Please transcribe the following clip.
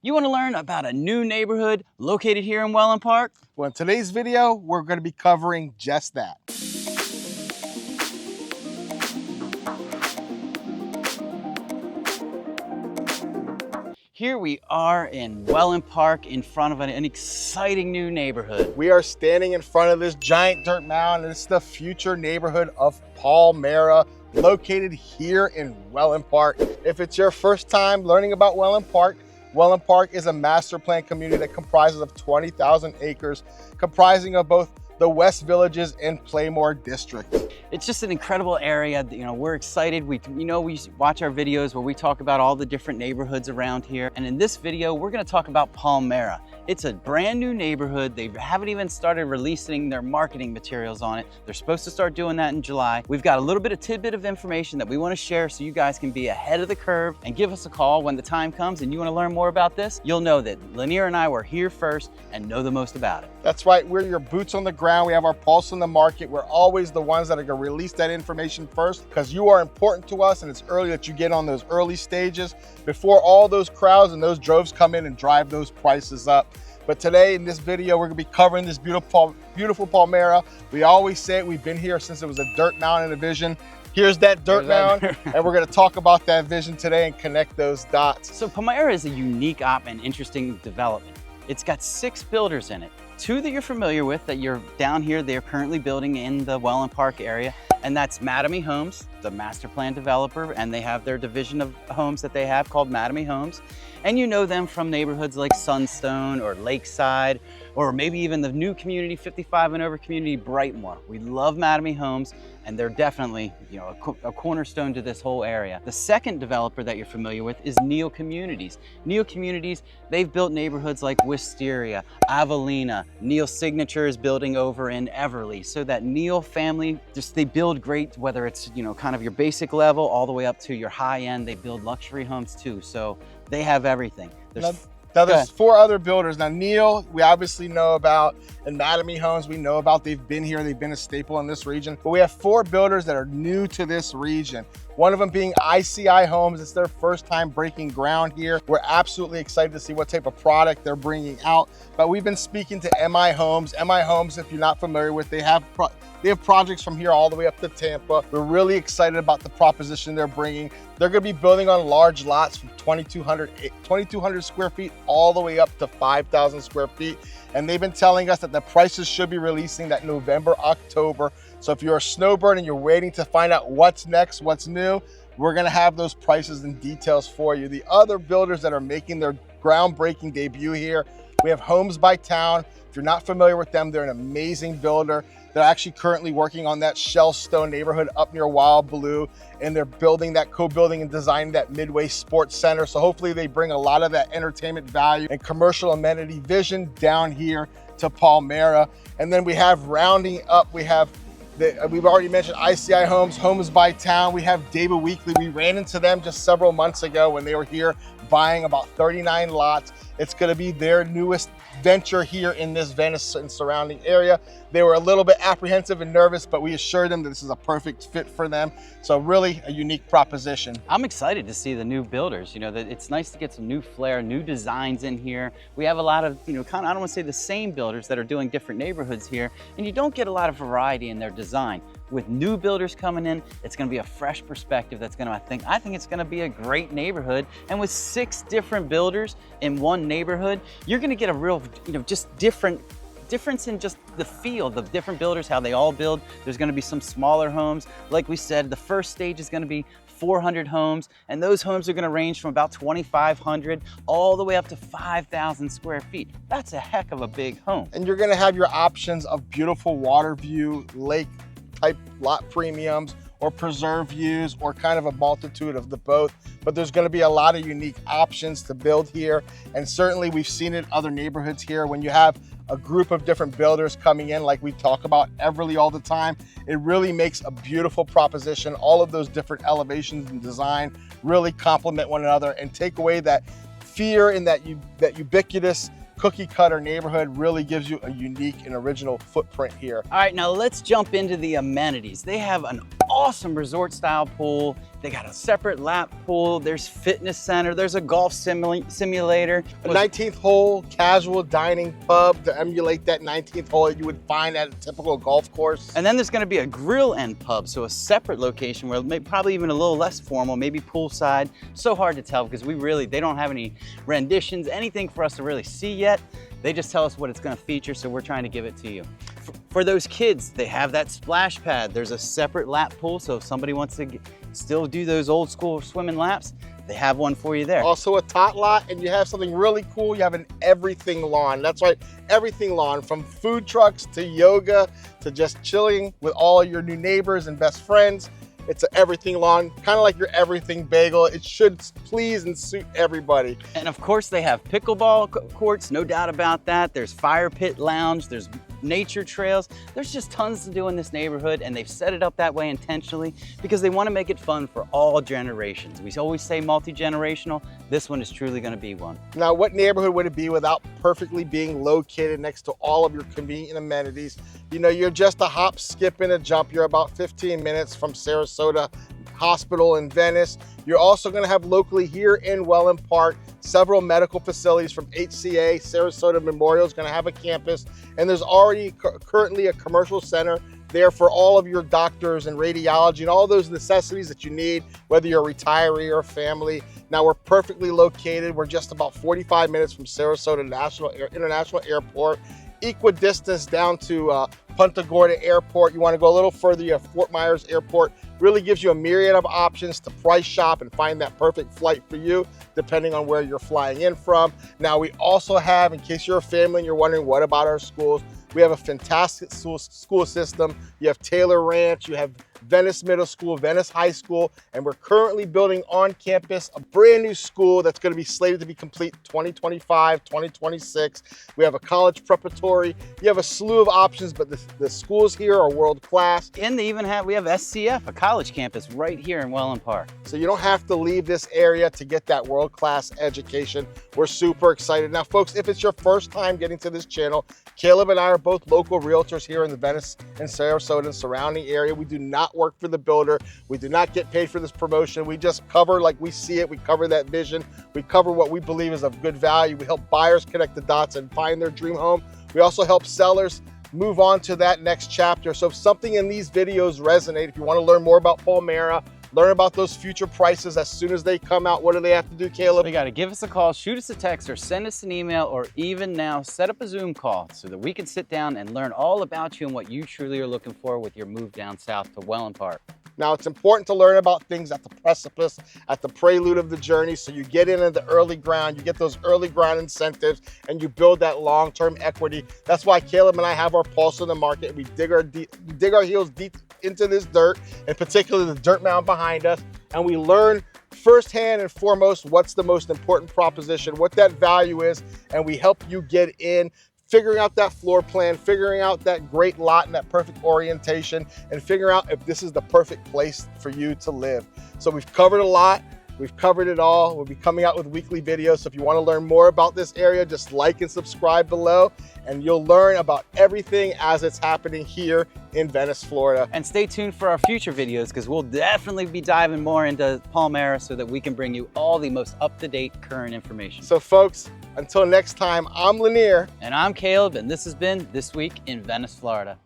You want to learn about a new neighborhood located here in Wellen Park? Well, in today's video, we're going to be covering just that. Here we are in Wellen Park in front of an exciting new neighborhood. We are standing in front of this giant dirt mound, and it's the future neighborhood of Palmera, located here in Wellen Park. If it's your first time learning about Wellen Park is a master plan community that comprises of 20,000 acres, comprising of both the West Villages and Playmore district. It's just an incredible area. We're excited. We watch our videos where we talk about all the different neighborhoods around here. And in this video, we're gonna talk about Palmera. It's a brand new neighborhood. They haven't even started releasing their marketing materials on it. They're supposed to start doing that in July. We've got a little bit of tidbit of information that we wanna share so you guys can be ahead of the curve and give us a call when the time comes and you wanna learn more about this. You'll know that Lanir and I were here first and know the most about it. That's right, we're your boots on the ground. We have our pulse on the market. We're always the ones that are gonna release that information first because you are important to us, and it's early that you get on those early stages before all those crowds and those droves come in and drive those prices up. But today in this video, we're gonna be covering this beautiful Palmera. We always say it, we've been here since it was a dirt mound and a vision. Here's that dirt mound, and we're gonna talk about that vision today and connect those dots. So Palmera is a unique and interesting development. It's got 6 builders in it. 2 that you're familiar with, that you're down here, they're currently building in the Wellen Park area, and that's Amenties Homes, the master plan developer, and they have their division of homes that they have called Amenties Homes. And you know them from neighborhoods like Sunstone or Lakeside, or maybe even the new community, 55 and over community, Brightmoor. We love Amenties Homes, and they're definitely a cornerstone to this whole area. The second developer that you're familiar with is Neil Communities. Neil Communities, they've built neighborhoods like Wisteria, Avelina. Neil Signature is building over in Everly. So that Neil family, they build great, whether it's kind of your basic level all the way up to your high end. They build luxury homes too. So they have everything. Now there's 4 other builders. Now Neil, we obviously know about, and Amenties Homes, we know about. They've been here, they've been a staple in this region. But we have 4 builders that are new to this region. One of them being ICI Homes. It's their first time breaking ground here. We're absolutely excited to see what type of product they're bringing out. But we've been speaking to MI Homes. MI Homes, if you're not familiar with, they have projects from here all the way up to Tampa. We're really excited about the proposition they're bringing. They're gonna be building on large lots from 2,200 square feet all the way up to 5,000 square feet. And they've been telling us that the prices should be releasing that November, October. So if you're a snowbird and you're waiting to find out what's next, what's new, we're gonna have those prices and details for you. The other builders that are making their groundbreaking debut here, we have Homes by Town. If you're not familiar with them, they're an amazing builder. They're actually currently working on that Shellstone neighborhood up near Wild Blue, and they're building that, co-building and designing that Midway Sports Center. So hopefully they bring a lot of that entertainment value and commercial amenity vision down here to Palmera. And then we have rounding up, we've already mentioned ICI Homes, Homes by Town. We have David Weekly. We ran into them just several months ago when they were here buying about 39 lots. It's gonna be their newest venture here in this Venice and surrounding area. They were a little bit apprehensive and nervous, but we assured them that this is a perfect fit for them. So really a unique proposition. I'm excited to see the new builders. That it's nice to get some new flair, new designs in here. We have a lot of, I don't want to say the same builders that are doing different neighborhoods here, and you don't get a lot of variety in their design. With new builders coming in, it's going to be a fresh perspective that's going to, I think it's going to be a great neighborhood. And with 6 different builders in one neighborhood, you're going to get a real, just difference in just the feel, the different builders, how they all build. There's going to be some smaller homes. Like we said, the first stage is going to be 400 homes, and those homes are going to range from about 2,500 all the way up to 5,000 square feet. That's a heck of a big home. And you're going to have your options of beautiful water view, lake type lot premiums, or preserve views, or kind of a multitude of the both. But there's gonna be a lot of unique options to build here. And certainly we've seen it in other neighborhoods here. When you have a group of different builders coming in, like we talk about Everly all the time, it really makes a beautiful proposition. All of those different elevations and design really complement one another and take away that fear in that ubiquitous cookie cutter neighborhood. Really gives you a unique and original footprint here. All right, now let's jump into the amenities. They have an awesome resort style pool. They got a separate lap pool. There's fitness center. There's a golf simulator. A 19th hole casual dining pub to emulate that 19th hole that you would find at a typical golf course. And then there's gonna be a grill and pub, so a separate location where maybe probably even a little less formal, maybe poolside. So hard to tell because they don't have any renditions, anything for us to really see yet. They just tell us what it's gonna feature, so we're trying to give it to you. For those kids, they have that splash pad. There's a separate lap pool, so if somebody wants to still do those old school swimming laps, they have one for you there. Also a tot lot, and you have something really cool. You have an everything lawn. That's right, everything lawn, from food trucks to yoga to just chilling with all your new neighbors and best friends. It's an everything lawn, kind of like your everything bagel. It should please and suit everybody. And of course they have pickleball courts, no doubt about that. There's fire pit lounge, there's nature trails. There's just tons to do in this neighborhood, and they've set it up that way intentionally because they want to make it fun for all generations. We always say multi-generational. This one is truly going to be one. Now, what neighborhood would it be without perfectly being located next to all of your convenient amenities? You know, you're just a hop, skip, and a jump. You're about 15 minutes from Sarasota Hospital in Venice. You're also going to have locally here in Wellen Park several medical facilities from HCA. Sarasota Memorial is going to have a campus, and there's already currently a commercial center there for all of your doctors and radiology and all those necessities that you need, whether you're a retiree or a family. Now, we're perfectly located. We're just about 45 minutes from Sarasota International Airport, equidistance down to Punta Gorda Airport. You want to go a little further, you have Fort Myers Airport. Really gives you a myriad of options to price shop and find that perfect flight for you, depending on where you're flying in from. Now, we also have, in case you're a family and you're wondering what about our schools, we have a fantastic school system. You have Taylor Ranch, you have Venice Middle School, Venice High School, and we're currently building on campus a brand new school that's going to be slated to be complete 2025, 2026. We have a college preparatory. You have a slew of options, but the schools here are world class. And we have SCF, a college campus right here in Wellen Park. So you don't have to leave this area to get that world class education. We're super excited. Now, folks, if it's your first time getting to this channel, Caleb and I are both local realtors here in the Venice and Sarasota and surrounding area. We do not work for the builder. We do not get paid for this promotion. We just cover like we see it. We cover that vision. We cover what we believe is of good value. We help buyers connect the dots and find their dream home. We also help sellers move on to that next chapter. So if something in these videos resonate, if you want to learn more about Palmera, learn about those future prices as soon as they come out, what do they have to do, Caleb? They got to give us a call, shoot us a text, or send us an email, or even now set up a Zoom call so that we can sit down and learn all about you and what you truly are looking for with your move down south to Wellen Park. Now, it's important to learn about things at the precipice, at the prelude of the journey, so you get in at the early ground, you get those early ground incentives, and you build that long-term equity. That's why Caleb and I have our pulse on the market. We dig our heels deep into this dirt, and particularly the dirt mound behind us, and we learn firsthand and foremost what's the most important proposition, what that value is, and we help you get in, figuring out that floor plan, figuring out that great lot and that perfect orientation, and figuring out if this is the perfect place for you to live. So we've covered a lot. We've covered it all. We'll be coming out with weekly videos. So if you want to learn more about this area, just like and subscribe below, and you'll learn about everything as it's happening here in Venice, Florida. And stay tuned for our future videos because we'll definitely be diving more into Palmera so that we can bring you all the most up-to-date current information. So folks, until next time, I'm Lanir. And I'm Caleb, and this has been This Week in Venice, Florida.